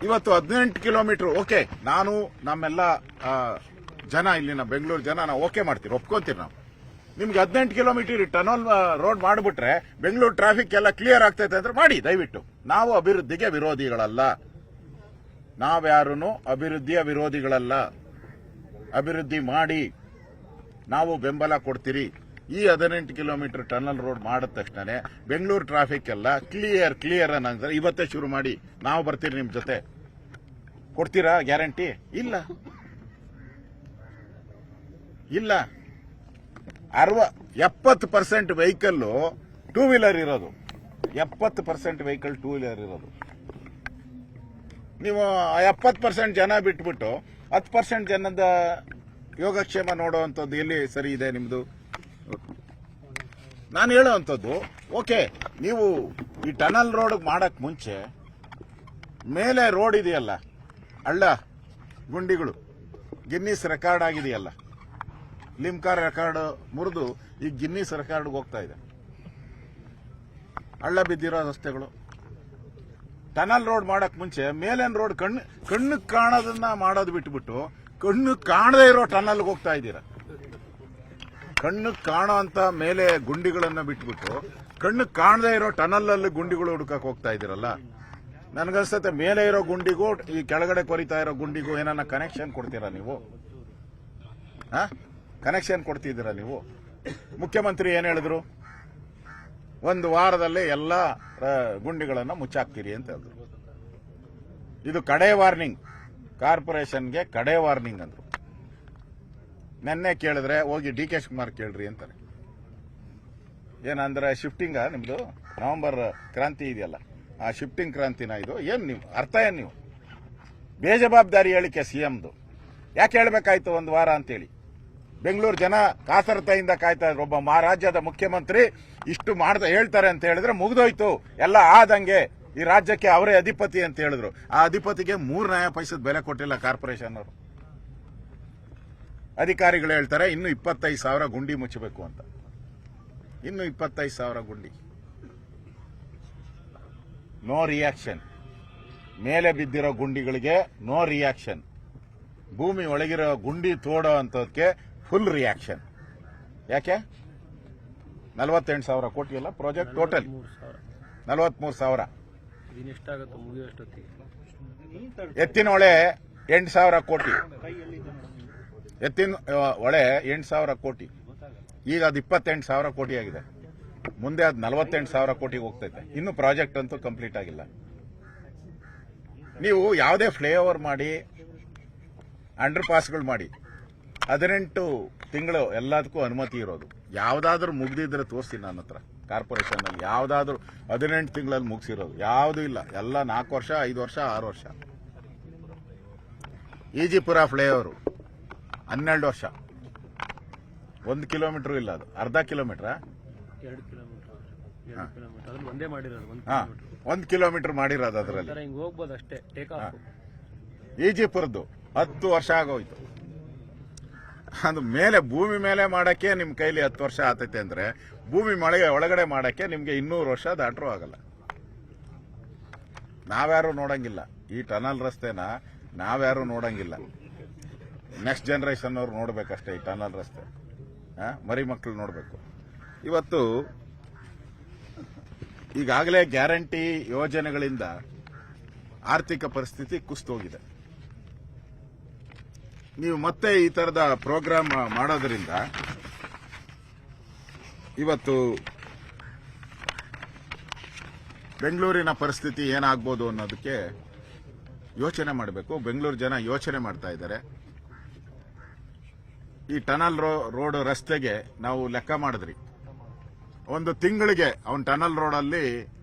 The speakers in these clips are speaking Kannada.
ಇವತ್ತು 18 ಕಿಲೋಮೀಟರ್ ಓಕೆ, ನಾನು ನಮ್ಮೆಲ್ಲ ಜನ ಇಲ್ಲಿನ ಬೆಂಗಳೂರು ಜನ ನಾವು ಓಕೆ ಮಾಡ್ತೀವಿ, ಒಪ್ಕೊಂತೀವಿ ನಾವು. ನಿಮ್ಗೆ 18 ಕಿಲೋಮೀಟರ್ ಟನಲ್ ರೋಡ್ ಮಾಡಿಬಿಟ್ರೆ ಬೆಂಗಳೂರು ಟ್ರಾಫಿಕ್ ಎಲ್ಲ ಕ್ಲಿಯರ್ ಆಗ್ತೈತೆ ಅಂದ್ರೆ ಮಾಡಿ ದಯವಿಟ್ಟು. ನಾವು ಅಭಿವೃದ್ಧಿಗೆ ವಿರೋಧಿಗಳಲ್ಲ, ನಾವ್ಯಾರೂ ಅಭಿವೃದ್ಧಿಯ ವಿರೋಧಿಗಳಲ್ಲ. ಅಭಿವೃದ್ಧಿ ಮಾಡಿ, ನಾವು ಬೆಂಬಲ ಕೊಡ್ತೀರಿ. ಈ 18 ಕಿಲೋಮೀಟರ್ ಟನಲ್ ರೋಡ್ ಮಾಡಿದ ತಕ್ಷಣ ಬೆಂಗಳೂರು ಟ್ರಾಫಿಕ್ ಎಲ್ಲ ಕ್ಲಿಯರ್ ಅನ್ನಂದ್ರೆ ಇವತ್ತೇ ಶುರು ಮಾಡಿ, ನಾವು ಬರ್ತೀರಿ ನಿಮ್ ಜೊತೆ. ಕೊಡ್ತೀರಾ ಗ್ಯಾರಂಟಿ? ಇಲ್ಲ. 70% ವೆಹಿಕಲ್ ಟೂ ವೀಲರ್ ಇರೋದು, 70% ವೆಹಿಕಲ್ ಟೂ ವೀಲರ್ ಇರೋದು. ನೀವು 70% ಜನ ಬಿಟ್ಬಿಟ್ಟು 10% ಜನದ ಯೋಗಕ್ಷೇಮ ನೋಡುವಂಥದ್ದು ಎಲ್ಲಿ ಸರಿ ಇದೆ ನಿಮ್ದು? ನಾನು ಹೇಳುವಂಥದ್ದು ಓಕೆ, ನೀವು ಈ ಟನಲ್ ರೋಡ್ ಮಾಡಕ್ ಮುಂಚೆ ಮೇಲೆ ರೋಡ್ ಇದೆಯಲ್ಲ, ಹಳ್ಳ ಗುಂಡಿಗಳು ಗಿನ್ನಿಸ್ ರೆಕಾರ್ಡ್ ಆಗಿದೆಯಲ್ಲ, ಲಿಮ್ಕಾ ರೆಕಾರ್ಡ್ ಮುರಿದು ಈಗ ಗಿನ್ನಿಸ್ ರೆಕಾರ್ಡ್ಗೆ ಹೋಗ್ತಾ ಇದೆ. ಹಳ್ಳ ಬಿದ್ದಿರೋ ರಸ್ತೆಗಳು. ಟನಲ್ ರೋಡ್ ಮಾಡಕ್ ಮುಂಚೆ ಮೇಲಿನ ರೋಡ್ ಕಣ್ಣು ಕಾಣೋದನ್ನ ಮಾಡೋದು ಬಿಟ್ಬಿಟ್ಟು ಕಣ್ಣು ಕಾಣದೇ ಇರೋ ಟನಲ್ಗೆ ಹೋಗ್ತಾ ಇದ್ದೀರಾ. ಕಣ್ಣು ಕಾಣೋ ಅಂತ ಮೇಲೆ ಗುಂಡಿಗಳನ್ನ ಬಿಟ್ಬಿಟ್ಟು ಕಣ್ಣು ಕಾಣದೇ ಇರೋ ಟನಲ್ ಅಲ್ಲಿ ಗುಂಡಿಗಳು ಹುಡುಕಕ್ ಹೋಗ್ತಾ ಇದ್ದೀರಲ್ಲ. ನನ್ಗನ್ಸುತ್ತೆ ಮೇಲೆ ಇರೋ ಗುಂಡಿಗೂ ಈ ಕೆಳಗಡೆ ಕೊರಿತಾ ಇರೋ ಗುಂಡಿಗೂ ಏನನ್ನ ಕನೆಕ್ಷನ್ ಕೊಡ್ತೀರಾ ನೀವು? ಕನೆಕ್ಷನ್ ಕೊಡ್ತಿದ್ದೀರಾ ನೀವು? ಮುಖ್ಯಮಂತ್ರಿ ಏನ್ ಹೇಳಿದ್ರು? 1 ವಾರದಲ್ಲೇ ಎಲ್ಲ ಗುಂಡಿಗಳನ್ನ ಮುಚ್ಚಾಕ್ತೀರಿ ಅಂತ ಹೇಳಿದ್ರು. ಇದು ಕಡೆ ವಾರ್ನಿಂಗ್, ಕಾರ್ಪೊರೇಷನ್ಗೆ ಕಡೆ ವಾರ್ನಿಂಗ್ ಅಂದ್ರು. ನೆನ್ನೆ ಕೇಳಿದ್ರೆ ಹೋಗಿ ಡಿ ಕೆ ಶಿವಕುಮಾರ್ ಕೇಳ್ರಿ ಅಂತಾರೆ. ಏನಂದ್ರೆ ಶಿಫ್ಟಿಂಗ್ ನಿಮ್ದು ನವೆಂಬರ್ ಕ್ರಾಂತಿ ಇದೆಯಲ್ಲ, ಆ ಶಿಫ್ಟಿಂಗ್ ಕ್ರಾಂತಿನ ಇದು? ಏನ್ ನೀವು ಅರ್ಥ ಏನ್ ನೀವು? ಬೇಜವಾಬ್ದಾರಿ ಹೇಳಿಕೆ ಸಿಎಂದು. ಯಾಕೆ ಹೇಳ್ಬೇಕಾಯ್ತು 1 ವಾರ ಅಂತೇಳಿ? ಬೆಂಗಳೂರು ಜನ ಕಾತರತೆಯಿಂದ ಕಾಯ್ತಾ ಇದ್ರು. ಒಬ್ಬ ಮಹಾರಾಜ್ಯದ ಮುಖ್ಯಮಂತ್ರಿ ಇಷ್ಟು ಹೇಳ್ತಾರೆ ಅಂತ ಹೇಳಿದ್ರೆ ಮುಗಿದೋಯ್ತು, ಎಲ್ಲ ಆದಂಗೆ, ಈ ರಾಜ್ಯಕ್ಕೆ ಅವರೇ ಅಧಿಪತಿ ಅಂತ ಹೇಳಿದ್ರು. ಆ ಅಧಿಪತಿಗೆ 3 ನಯ ಪೈಸದ ಬೆಲೆ ಕೊಟ್ಟಿಲ್ಲ ಕಾರ್ಪೊರೇಷನ್ ಅವರು. ಅಧಿಕಾರಿಗಳು ಹೇಳ್ತಾರೆ ಇನ್ನು 25,000 ಗುಂಡಿ ಮುಚ್ಚಬೇಕು ಅಂತ. ಇನ್ನು 25,000 ಗುಂಡಿ. No reaction. ಮೇಲೆ ಬಿದ್ದಿರೋ ಗುಂಡಿಗಳಿಗೆ ನೋ ರಿಯಾಕ್ಷನ್. ಭೂಮಿ ಒಳಗಿರೋ ಗುಂಡಿ ತೋಡೋ ಅಂತದಕ್ಕೆ ಫುಲ್ ರಿಯಾಕ್ಷನ್. ಯಾಕೆ? 48,000 ಕೋಟಿ ಅಲ್ಲ ಪ್ರಾಜೆಕ್ಟ್ ಟೋಟಲ್? 43,000. ಎತ್ತಿನ ಹೊಳೆ 8,000 ಕೋಟಿ. ಎತ್ತಿನ ಹೊಳೆ 8,000 ಕೋಟಿ. ಈಗ ಅದು 28,000 ಕೋಟಿ ಆಗಿದೆ. ಮುಂದೆ ಅದು 48,000 ಕೋಟಿಗೆ ಹೋಗ್ತೈತೆ. ಇನ್ನು ಪ್ರಾಜೆಕ್ಟ್ ಅಂತೂ ಕಂಪ್ಲೀಟ್ ಆಗಿಲ್ಲ. ನೀವು ಯಾವುದೇ ಫ್ಲೈಓವರ್ ಮಾಡಿ, ಅಂಡರ್ ಪಾಸ್ಗಳು ಮಾಡಿ, 18 ತಿಂಗಳು ಎಲ್ಲದಕ್ಕೂ ಅನುಮತಿ ಇರೋದು. ಯಾವ್ದಾದ್ರೂ ಮುಗ್ದಿದ್ರೆ ತೋರಿಸಿ ನನ್ನ ಹತ್ರ. ಕಾರ್ಪೊರೇಷನ್ ಅಲ್ಲಿ ಯಾವ್ದಾದ್ರು 18 ತಿಂಗಳಲ್ಲಿ ಮುಗಿಸಿರೋದು ಯಾವುದೂ ಇಲ್ಲ. ಎಲ್ಲ 4 ವರ್ಷ, 5 ವರ್ಷ, 6 ವರ್ಷ. ಈಜಿಪುರ ಫ್ಲೈಓವರ್ 12 ವರ್ಷ, 1 ಕಿಲೋಮೀಟರ್ ಇಲ್ಲ, ಅದು ಅರ್ಧ ಕಿಲೋಮೀಟರ್, 1 ಕಿಲೋಮೀಟರ್ ಮಾಡಿರೋದು ಅದರಲ್ಲಿ. ಈಜಿಪುರದ್ದು 10 ವರ್ಷ ಆಗೋಯ್ತು. ಅದು ಮೇಲೆ ಭೂಮಿ ಮೇಲೆ ಮಾಡಕ್ಕೆ ನಿಮ್ ಕೈಲಿ 10 ವರ್ಷ ಆತೈತೆ ಅಂದ್ರೆ, ಭೂಮಿ ಒಳಗಡೆ ಮಾಡಕ್ಕೆ ನಿಮ್ಗೆ 200 ವರ್ಷ ದಾಟ್ರೂ ಆಗಲ್ಲ. ನಾವ್ಯಾರು ನೋಡಂಗಿಲ್ಲ ಈ ಟನಲ್ ರಸ್ತೆನ, ನಾವ್ಯಾರು ನೋಡಂಗಿಲ್ಲ. ನೆಕ್ಸ್ಟ್ ಜನರೇಷನ್ ಅವ್ರು ನೋಡ್ಬೇಕಷ್ಟೇ ಈ ಟನಲ್ ರಸ್ತೆ. ಮರಿ ಮಕ್ಕಳು ನೋಡ್ಬೇಕು. ಇವತ್ತು ಈಗಾಗಲೇ ಗ್ಯಾರಂಟಿ ಯೋಜನೆಗಳಿಂದ ಆರ್ಥಿಕ ಪರಿಸ್ಥಿತಿ ಕುಸಿದೋಗಿದೆ. ನೀವು ಮತ್ತೆ ಈ ತರದ ಪ್ರೋಗ್ರಾಮ್ ಮಾಡೋದ್ರಿಂದ ಇವತ್ತು ಬೆಂಗಳೂರಿನ ಪರಿಸ್ಥಿತಿ ಏನಾಗ್ಬೋದು ಅನ್ನೋದಕ್ಕೆ ಯೋಚನೆ ಮಾಡಬೇಕು. ಬೆಂಗಳೂರು ಜನ ಯೋಚನೆ ಮಾಡ್ತಾ ಇದ್ದಾರೆ. ಈ ಟನಲ್ ರೋಡ್ ರಸ್ತೆಗೆ ನಾವು ಲೆಕ್ಕ ಮಾಡಿದ್ರಿ, 1 ತಿಂಗಳಿಗೆ ಅವನು ಟನಲ್ ರೋಡಲ್ಲಿ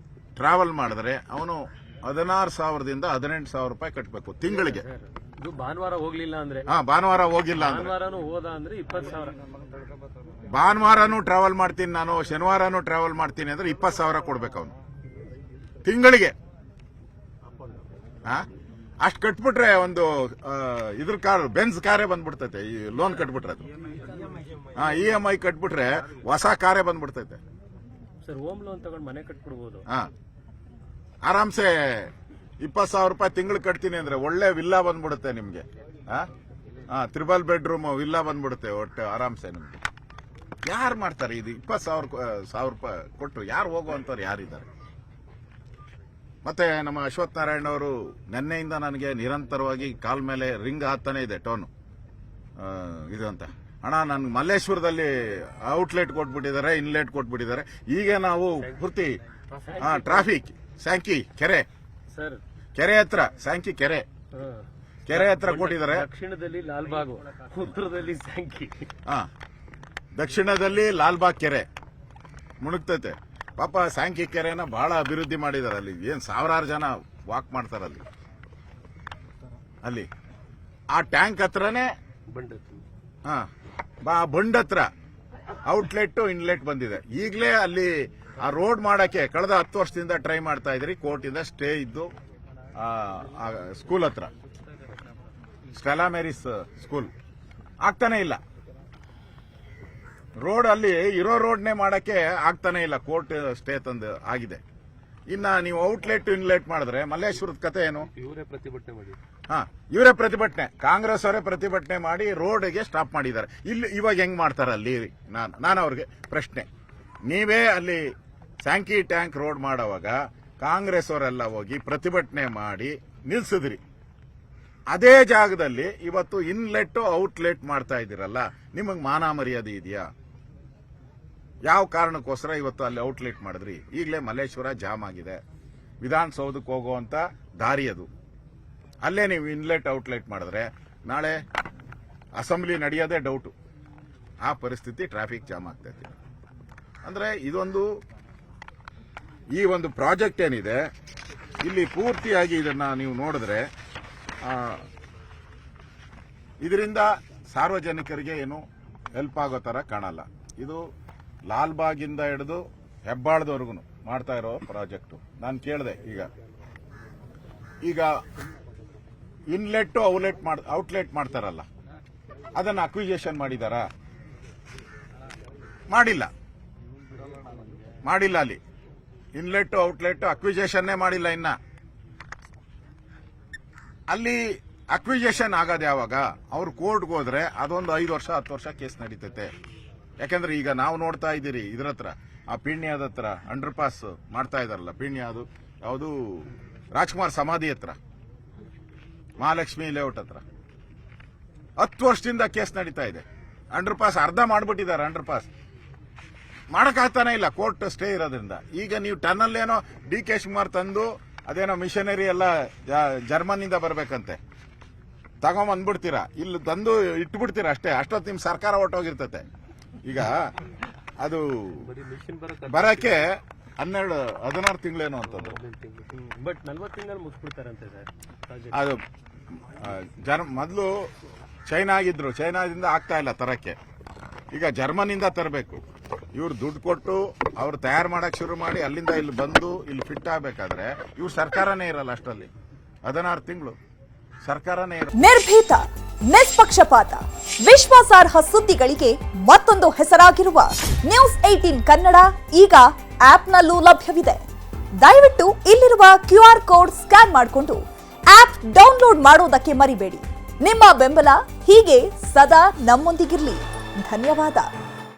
ಟ್ರಾವೆಲ್ ಮಾಡಿದ್ರೆ ಅವನು 16,000ದಿಂದ 18,000 ರೂಪಾಯಿ ಕಟ್ಟಬೇಕು ತಿಂಗಳಿಗೆ. ಭಾನುವಾರ ಹೋಗ್ಲಿಲ್ಲ ಅಂದ್ರೆ, ಭಾನುವಾರ ಹೋಗಿಲ್ಲ ಭಾನುವಾರನೂ ಹೋದ ಅಂದ್ರೆ 20,000. ಭಾನುವಾರನೂ ಟ್ರಾವೆಲ್ ಮಾಡ್ತೀನಿ ನಾನು, ಶನಿವಾರನೂ ಟ್ರಾವೆಲ್ ಮಾಡ್ತೀನಿ ಅಂದ್ರೆ 20,000 ಕೊಡ್ಬೇಕು ಅವನು ತಿಂಗಳಿಗೆ. ಅಷ್ಟು ಕಟ್ಬಿಟ್ರೆ ಒಂದು ಇದ್ರ ಕಾರ್, ಬೆನ್ಸ್ ಕಾರೇ ಬಂದ್ಬಿಡ್ತೈತೆ. ಈ ಲೋನ್ ಕಟ್ಬಿಟ್ರೆ ಅದು EMI ಕಟ್ಬಿಟ್ರೆ ಹೊಸ ಕಾರೇ ಬಂದ್ಬಿಡ್ತೈತೆ ಸರ್. ಹೋಮ್ ಲೋನ್ ತಗೊಂಡು ಮನೆ ಕಟ್ಬಿಡ್ಬೋದು. ಆರಾಮ್ಸೆ 20,000 ರೂಪಾಯಿ ತಿಂಗಳು ಕಟ್ತೀನಿ ಅಂದ್ರೆ ಒಳ್ಳೆ ವಿಲ್ಲಾ ಬಂದ್ಬಿಡುತ್ತೆ ನಿಮ್ಗೆ. ತ್ರಿಬಲ್ ಬೆಡ್ರೂಮ್ ವಿಲ್ಲಾ ಬಂದ್ಬಿಡುತ್ತೆ ಒಟ್ಟು ಆರಾಮ್ಸೆ ನಿಮ್ಗೆ. ಯಾರು ಮಾಡ್ತಾರೆ ಇದು? 20,000 ರೂಪಾಯಿ ಕೊಟ್ಟು ಯಾರು ಹೋಗುವಂತವ್ರು ಯಾರಿದ್ದಾರೆ? ಮತ್ತೆ ನಮ್ಮ ಅಶ್ವಥ್ ನಾರಾಯಣ ಅವರು ನಿನ್ನೆಯಿಂದ ನನಗೆ ನಿರಂತರವಾಗಿ ಕಾಲ್ ಮೇಲೆ ರಿಂಗ್ ಆಗ್ತಾನೆ ಇದೆ ಟೋನು ಇದು ಅಂತ. ಅಣ್ಣ ನನ್ಗೆ ಮಲ್ಲೇಶ್ವರದಲ್ಲಿ ಔಟ್ಲೆಟ್ ಕೊಟ್ಬಿಟ್ಟಿದ್ದಾರೆ, ಇನ್ಲೆಟ್ ಕೊಟ್ಬಿಟ್ಟಿದ್ದಾರೆ. ಈಗ ನಾವು ಪೂರ್ತಿ ಟ್ರಾಫಿಕ್ ಸ್ಯಾಂಕಿ ಕೆರೆ ಸರ್ ಕೆರೆ ಹತ್ರ ಸ್ಯಾಂಕಿ ಕೆರೆ ಹತ್ರ ಕೊಟ್ಟಿದ್ದಾರೆ. ದಕ್ಷಿಣದಲ್ಲಿ ಲಾಲ್ಬಾಗ್, ಉತ್ತರದಲ್ಲಿ ಸ್ಯಾಂಕಿ. ದಕ್ಷಿಣದಲ್ಲಿ ಲಾಲ್ಬಾಗ್ ಕೆರೆ ಮುಳುಗ್ತೈತೆ. ಪಾಪ ಸ್ಯಾಂಕಿ ಕೆರೆನ ಬಹಳ ಅಭಿವೃದ್ಧಿ ಮಾಡಿದ್ದಾರೆ. ಅಲ್ಲಿ ಏನ್ ಸಾವಿರಾರು ಜನ ವಾಕ್ ಮಾಡ್ತಾರೆ ಅಲ್ಲಿ ಆ ಟ್ಯಾಂಕ್ ಹತ್ರನೇ ಬಂಡ್ ಹತ್ರ ಔಟ್ಲೆಟ್ ಇನ್ಲೆಟ್ ಬಂದಿದೆ. ಈಗಲೇ ಅಲ್ಲಿ ಆ ರೋಡ್ ಮಾಡಕ್ಕೆ ಕಳೆದ 10 ವರ್ಷದಿಂದ ಟ್ರೈ ಮಾಡ್ತಾ ಇದ್ರಿ. ಕೋರ್ಟಿಂದ ಸ್ಟೇ ಇದ್ದು ಸ್ಕೂಲ್ ಹತ್ರ ಸ್ಟೆಲಾ ಮೇರಿಸ್ ಸ್ಕೂಲ್ ಆಗ್ತಾನೆ ಇಲ್ಲ. ರೋಡ್ ಅಲ್ಲಿ ಇರೋ ರೋಡ್ನೇ ಮಾಡಕ್ಕೆ ಆಗ್ತಾನೆ ಇಲ್ಲ. ಕೋರ್ಟ್ ಸ್ಟೇ ತಂದು ಆಗಿದೆ. ಇನ್ನ ನೀವು ಔಟ್ಲೆಟ್ ಇನ್ಲೆಟ್ ಮಾಡಿದ್ರೆ ಮಲ್ಲೇಶ್ವರದ ಕತೆ ಏನು? ಇವರೇ ಪ್ರತಿಭಟನೆ ಮಾಡಿ ಇವರೇ ಪ್ರತಿಭಟನೆ, ಕಾಂಗ್ರೆಸ್ ಅವರೇ ಪ್ರತಿಭಟನೆ ಮಾಡಿ ರೋಡ್ಗೆ ಸ್ಟಾಪ್ ಮಾಡಿದ್ದಾರೆ. ಇಲ್ಲಿ ಇವಾಗ ಹೆಂಗ್ ಮಾಡ್ತಾರ ಅಲ್ಲಿ? ನಾನು ಅವ್ರಿಗೆ ಪ್ರಶ್ನೆ, ನೀವೇ ಅಲ್ಲಿ ಸ್ಯಾಂಕಿ ಟ್ಯಾಂಕ್ ರೋಡ್ ಮಾಡೋವಾಗ ಕಾಂಗ್ರೆಸ್ ಅವರೆಲ್ಲ ಹೋಗಿ ಪ್ರತಿಭಟನೆ ಮಾಡಿ ನಿಲ್ಸಿದ್ರಿ. ಅದೇ ಜಾಗದಲ್ಲಿ ಇವತ್ತು ಇನ್ಲೆಟ್ ಔಟ್ಲೆಟ್ ಮಾಡ್ತಾ ಇದ್ದೀರಲ್ಲ, ನಿಮಗ್ ಮಾನ ಮರ್ಯಾದೆ ಇದೆಯಾ? ಯಾವ ಕಾರಣಕ್ಕೋಸ್ಕರ ಇವತ್ತು ಅಲ್ಲಿ ಔಟ್ಲೆಟ್ ಮಾಡಿದ್ರಿ? ಈಗಲೇ ಮಲ್ಲೇಶ್ವರ ಜಾಮ್ ಆಗಿದೆ. ವಿಧಾನಸೌಧಕ್ಕೆ ಹೋಗುವಂತ ದಾರಿ ಅದು. ಅಲ್ಲೇ ನೀವು ಇನ್ಲೆಟ್ ಔಟ್ಲೆಟ್ ಮಾಡಿದ್ರೆ ನಾಳೆ ಅಸೆಂಬ್ಲಿ ನಡೆಯೋದೇ ಡೌಟು. ಆ ಪರಿಸ್ಥಿತಿ ಟ್ರಾಫಿಕ್ ಜಾಮ್ ಆಗ್ತೈತಿ. ಅಂದ್ರೆ ಈ ಒಂದು ಪ್ರಾಜೆಕ್ಟ್ ಏನಿದೆ ಇಲ್ಲಿ ಪೂರ್ತಿಯಾಗಿ ಇದನ್ನ ನೀವು ನೋಡಿದ್ರೆ ಇದರಿಂದ ಸಾರ್ವಜನಿಕರಿಗೆ ಏನು ಹೆಲ್ಪ್ ಆಗೋ ತರ ಕಾಣಲ್ಲ. ಇದು ಲಾಲ್ಬಾಗಿಂದ ಹಿಡಿದು ಹೆಬ್ಬಾಳದವರೆಗೂ ಮಾಡ್ತಾ ಇರೋ ಪ್ರಾಜೆಕ್ಟ್. ನಾನು ಕೇಳಿದೆ, ಈಗ ಇನ್ಲೆಟ್ ಔಟ್ಲೆಟ್ ಮಾಡ್ತಾರಲ್ಲ, ಅದನ್ನ ಅಕ್ವಿಜೇಷನ್ ಮಾಡಿದಾರಾ? ಮಾಡಿಲ್ಲ. ಅಲ್ಲಿ ಇನ್ಲೆಟ್ ಔಟ್ಲೆಟ್ ಅಕ್ವಿಜೇಷನ್ನೇ ಮಾಡಿಲ್ಲ. ಇನ್ನ ಅಲ್ಲಿ ಅಕ್ವಿಜೇಷನ್ ಆಗೋದು ಯಾವಾಗ? ಅವ್ರು ಕೋರ್ಟ್ಗೆ ಹೋದ್ರೆ ಅದೊಂದು 5 ವರ್ಷ 10 ವರ್ಷ ಕೇಸ್ ನಡೀತೈತೆ. ಯಾಕಂದ್ರೆ ಈಗ ನಾವು ನೋಡ್ತಾ ಇದ್ದೀರಿ ಇದ್ರ ಹತ್ರ, ಆ ಪಿಣ್ಯದ ಹತ್ರ ಅಂಡರ್ ಪಾಸ್ ಮಾಡ್ತಾ ಇದಾರಲ್ಲ, ಪಿಣ್ಯ ಅದು ಯಾವುದು ರಾಜ್ಕುಮಾರ್ ಸಮಾಧಿ ಹತ್ರ, ಮಹಾಲಕ್ಷ್ಮಿ ಲೇಔಟ್ ಹತ್ರ 10 ವರ್ಷದಿಂದ ಕೇಸ್ ನಡೀತಾ ಇದೆ. ಅಂಡರ್ ಪಾಸ್ ಅರ್ಧ ಮಾಡ್ಬಿಟ್ಟಿದ್ದಾರೆ. ಅಂಡರ್ ಪಾಸ್ ಮಾಡಕ್ಕಾಗ್ತಾನೆ ಇಲ್ಲ, ಕೋರ್ಟ್ ಸ್ಟೇ ಇರೋದ್ರಿಂದ. ಈಗ ನೀವು ಟನಲ್ ಏನೋ DK ಶಿವಕುಮಾರ್ ತಂದು ಅದೇನೋ ಮಿಷನರಿ ಎಲ್ಲ ಜರ್ಮನಿಂದ ಬರ್ಬೇಕಂತೆ, ತಗೊಂಬಂದ್ಬಿಡ್ತೀರಾ, ಇಲ್ಲಿ ತಂದು ಇಟ್ಬಿಡ್ತೀರಾ ಅಷ್ಟೇ. ಅಷ್ಟೊತ್ತು ನಿಮ್ ಸರ್ಕಾರ ಹೊಟ್ಟೋಗಿರ್ತತೆ. ಈಗ ಅದು ಬರಕ್ಕೆ 16 ತಿಂಗಳೇನು ಅಂತಂದ್ರು. ಬಟ್ 40 ತಿಂಗಳು ಮುಗಿಸ್ಬಿಡ್ತಾರಂತೆ ಸರ್. ಅದು ಮೊದಲು ಚೈನಾ ಆಗಿದ್ರು, ಚೈನಾದಿಂದ ಆಗ್ತಾ ಇಲ್ಲ ತರಕ್ಕೆ. ಈಗ ಜರ್ಮನಿಂದ ತರಬೇಕು. ಇವ್ರು ದುಡ್ಡು ಕೊಟ್ಟು ಅವ್ರು ತಯಾರು ಮಾಡಕ್ ಶುರು ಮಾಡಿ ಅಲ್ಲಿಂದ ಇಲ್ಲಿ ಬಂದು ಇಲ್ಲಿ ಫಿಟ್ ಆಗ್ಬೇಕಾದ್ರೆ ಇವ್ರ ಸರ್ಕಾರನೇ ಇರಲ್ಲ. ಅಷ್ಟರಲ್ಲಿ 16 ತಿಂಗಳು ಸರ್ಕಾರನೇ ಇರಲ್ಲ. ನಿರ್ಭೀತ, ನಿಷ್ಪಕ್ಷಪಾತ, ವಿಶ್ವಾಸಾರ್ಹ ಸುದ್ದಿಗಳಿಗೆ ಮತ್ತೊಂದು ಹೆಸರಾಗಿರುವ ನ್ಯೂಸ್ 18 ಕನ್ನಡ ಈಗ ಆಪ್ನಲ್ಲೂ ಲಭ್ಯವಿದೆ. ದಯವಿಟ್ಟು ಇಲ್ಲಿರುವ QR ಕೋಡ್ ಸ್ಕ್ಯಾನ್ ಮಾಡಿಕೊಂಡು ಆಪ್ ಡೌನ್ಲೋಡ್ ಮಾಡೋದಕ್ಕೆ ಮರಿಬೇಡಿ. ನಿಮ್ಮ ಬೆಂಬಲ ಹೀಗೆ ಸದಾ ನಮ್ಮೊಂದಿಗಿರಲಿ. ಧನ್ಯವಾದ.